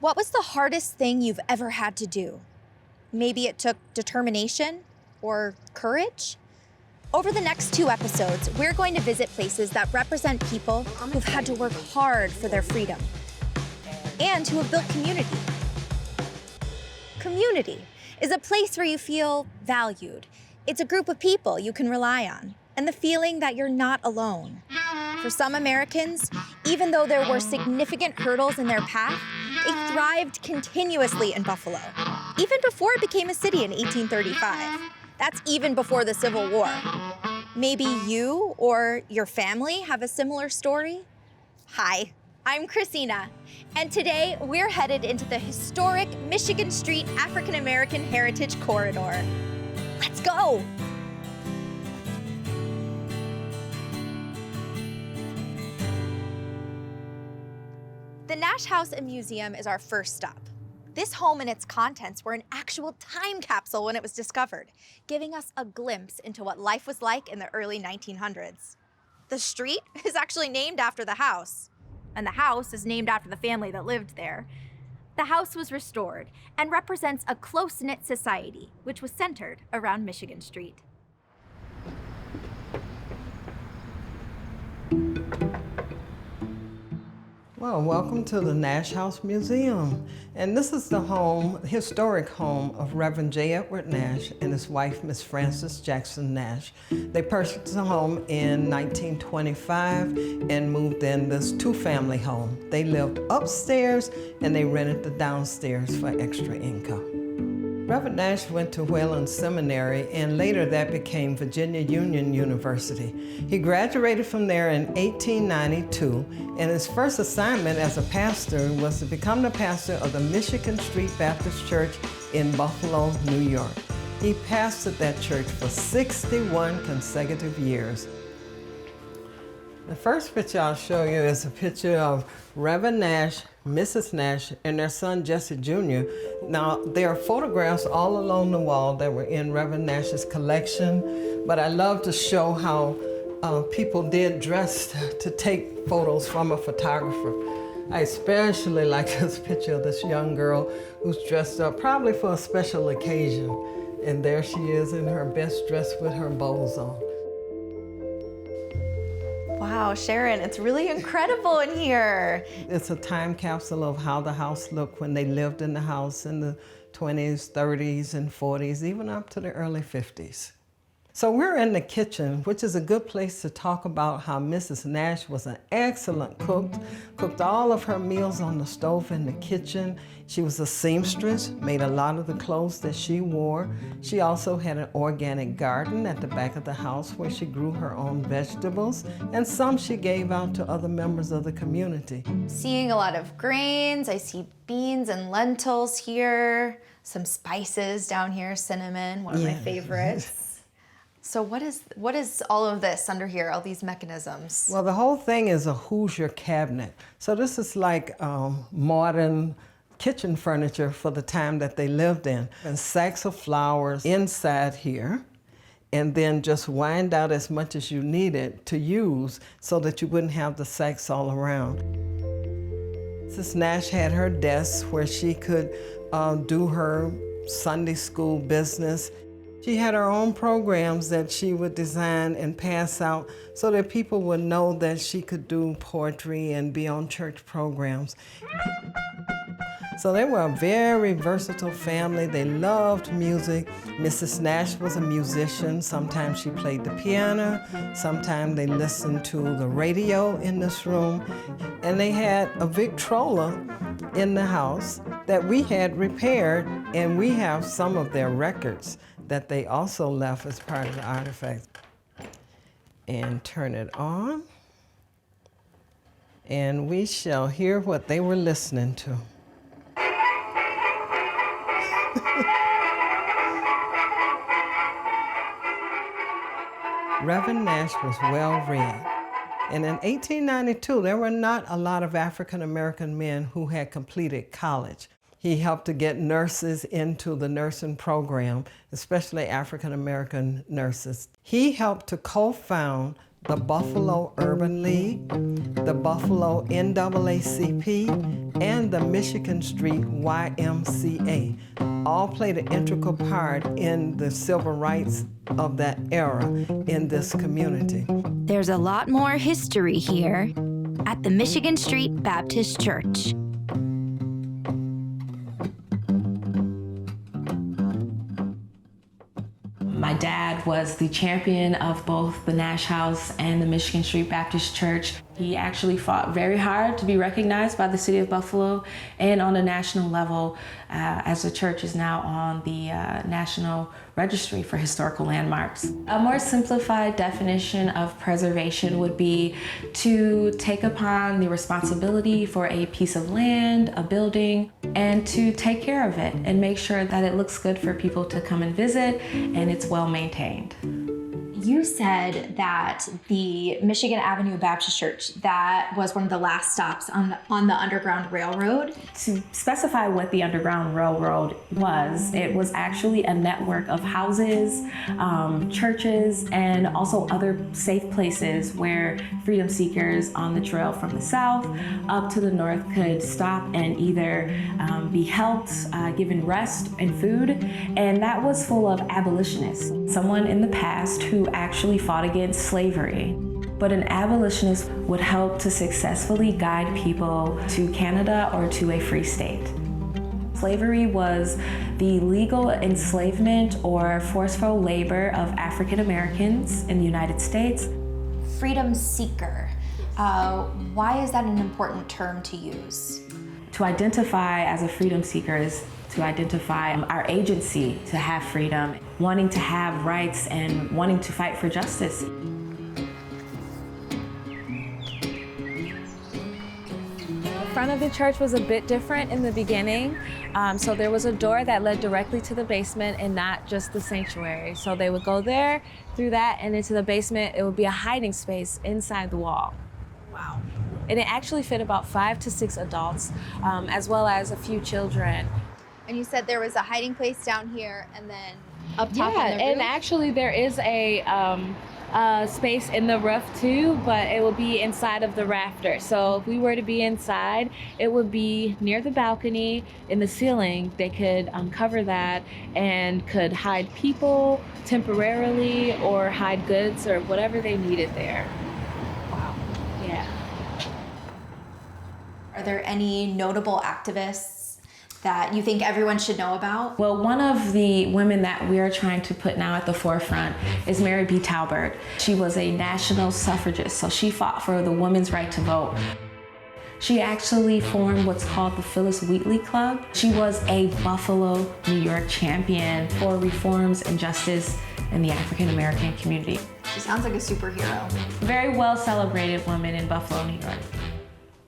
What was the hardest thing you've ever had to do? Maybe it took determination or courage? Over the next 2 episodes, we're going to visit places that represent people who've had to work hard for their freedom and who have built community. Community is a place where you feel valued. It's a group of people you can rely on, and the feeling that you're not alone. For some Americans, even though there were significant hurdles in their path, they thrived continuously in Buffalo, even before it became a city in 1835. That's even before the Civil War. Maybe you or your family have a similar story? Hi, I'm Chrisena, and today we're headed into the historic Michigan Street African American Heritage Corridor. Let's go! The Nash House Museum is our first stop. This home and its contents were an actual time capsule when it was discovered, giving us a glimpse into what life was like in the early 1900s. The street is actually named after the house, and the house is named after the family that lived there. The house was restored and represents a close-knit society, which was centered around Michigan Street. Well, welcome to the Nash House Museum. And this is the historic home of Reverend J. Edward Nash and his wife, Miss Frances Jackson Nash. They purchased the home in 1925 and moved in this 2-family home. They lived upstairs and they rented the downstairs for extra income. Reverend Nash went to Wayland Seminary, and later that became Virginia Union University. He graduated from there in 1892, and his first assignment as a pastor was to become the pastor of the Michigan Street Baptist Church in Buffalo, New York. He pastored that church for 61 consecutive years. The first picture I'll show you is a picture of Reverend Nash, Mrs. Nash, and their son Jesse Jr. Now, there are photographs all along the wall that were in Reverend Nash's collection, but I love to show how people did dress to take photos from a photographer. I especially like this picture of this young girl who's dressed up probably for a special occasion. And there she is in her best dress with her bows on. Wow, Sharon, it's really incredible in here. It's a time capsule of how the house looked when they lived in the house in the 20s, 30s, and 40s, even up to the early 50s. So we're in the kitchen, which is a good place to talk about how Mrs. Nash was an excellent cook, cooked all of her meals on the stove in the kitchen. She was a seamstress, made a lot of the clothes that she wore. She also had an organic garden at the back of the house where she grew her own vegetables, and some she gave out to other members of the community. Seeing a lot of grains, I see beans and lentils here, some spices down here, cinnamon, one of my favorites. So what is all of this under here, all these mechanisms? Well, the whole thing is a Hoosier cabinet. So this is like modern kitchen furniture for the time that they lived in. And sacks of flowers inside here, and then just wind out as much as you needed to use so that you wouldn't have the sacks all around. Mrs. Nash had her desk where she could do her Sunday school business. She had her own programs that she would design and pass out so that people would know that she could do poetry and be on church programs. So they were a very versatile family. They loved music. Mrs. Nash was a musician. Sometimes she played the piano. Sometimes they listened to the radio in this room. And they had a Victrola in the house that we had repaired, and we have some of their records that they also left as part of the artifacts. And turn it on. And we shall hear what they were listening to. Reverend Nash was well-read. And in 1892, there were not a lot of African-American men who had completed college. He helped to get nurses into the nursing program, especially African-American nurses. He helped to co-found the Buffalo Urban League, the Buffalo NAACP, and the Michigan Street YMCA all played an integral part in the civil rights of that era in this community. There's a lot more history here at the Michigan Street Baptist Church. My dad was the champion of both the Nash House and the Michigan Street Baptist Church. He actually fought very hard to be recognized by the city of Buffalo and on a national level, as the church is now on the National Registry for Historical Landmarks. A more simplified definition of preservation would be to take upon the responsibility for a piece of land, a building, and to take care of it and make sure that it looks good for people to come and visit and it's well maintained. You said that the Michigan Avenue Baptist Church, that was one of the last stops on the Underground Railroad. To specify what the Underground Railroad was, it was actually a network of houses, churches, and also other safe places where freedom seekers on the trail from the south up to the north could stop and either be helped, given rest and food, and that was full of abolitionists. Someone in the past who actually fought against slavery. But an abolitionist would help to successfully guide people to Canada or to a free state. Slavery was the legal enslavement or forceful labor of African Americans in the United States. Freedom seeker. Why is that an important term to use? To identify as a freedom seeker is to identify our agency to have freedom, wanting to have rights and wanting to fight for justice. The front of the church was a bit different in the beginning. So there was a door that led directly to the basement and not just the sanctuary. So they would go there, through that, and into the basement. It would be a hiding space inside the wall. Wow. And it actually fit about 5 to 6 adults, as well as a few children. And you said there was a hiding place down here and then up top Yeah, on the roof? and actually there is a space in the roof too, but it will be inside of the rafter. So if we were to be inside, it would be near the balcony in the ceiling. They could cover that and could hide people temporarily or hide goods or whatever they needed there. Wow. Yeah. Are there any notable activists that you think everyone should know about? Well, one of the women that we are trying to put now at the forefront is Mary B. Talbert. She was a national suffragist, so she fought for the women's right to vote. She actually formed what's called the Phyllis Wheatley Club. She was a Buffalo, New York champion for reforms and justice in the African American community. She sounds like a superhero. Very well celebrated woman in Buffalo, New York.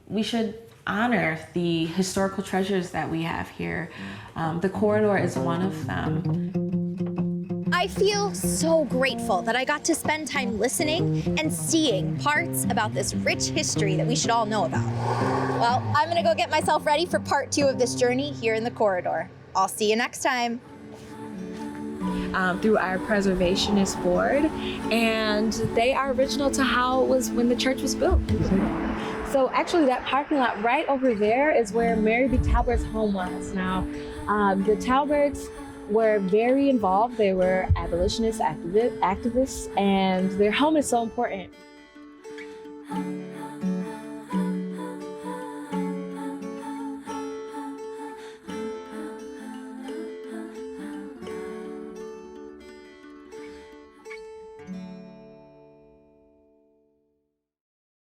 We should honor the historical treasures that we have here. The corridor is one of them. I feel so grateful that I got to spend time listening and seeing parts about this rich history that we should all know about. Well, I'm gonna go get myself ready for part 2 of this journey here in the corridor. I'll see you next time. Through our preservationist board, and they are original to how it was when the church was built. So actually that parking lot right over there is where Mary B. Talbert's home was. Now, the Talberts were very involved. They were abolitionist activists, and their home is so important.